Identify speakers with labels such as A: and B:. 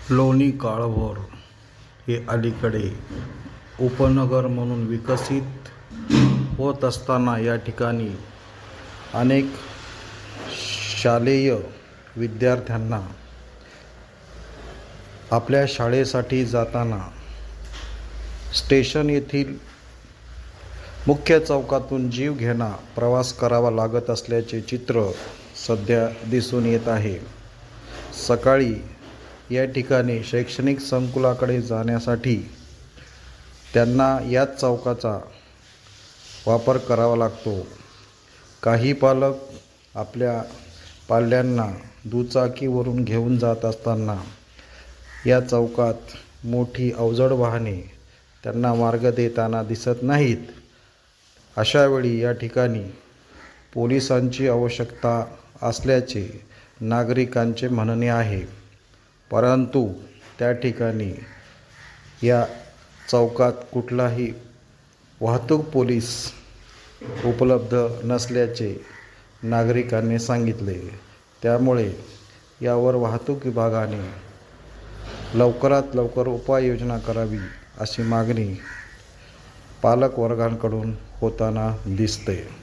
A: लोणी काळभोर हे अलीकडे उपनगर म्हणून विकसित होत असताना या ठिकाणी अनेक शालेय विद्यार्थ्यांना आपल्या शाळेसाठी जाताना स्टेशन येथील मुख्य चौकातून जीवघेणा प्रवास करावा लागत असल्याचे चित्र सध्या दिसून येत आहे. सकाळी या ठिकाणी शैक्षणिक संकुलाकडे जाण्यासाठी त्यांना याच चौकाचा वापर करावा लागतो. काही पालक आपल्या पाल्यांना दुचाकीवरून घेऊन जात असताना या चौकात मोठी अवजड वाहने त्यांना मार्ग देताना दिसत नाहीत. अशावेळी या ठिकाणी पोलिसांची आवश्यकता असल्याचे नागरिकांचे म्हणणे आहे. परंतु त्या ठिकाणी या चौकात कुठलाही वाहतूक पोलीस उपलब्ध नसल्याचे नागरिकांनी सांगितले. त्यामुळे यावर वाहतूक विभागाने लवकरात लवकर उपाययोजना करावी अशी मागणी पालक वर्गाकडून होताना दिसते.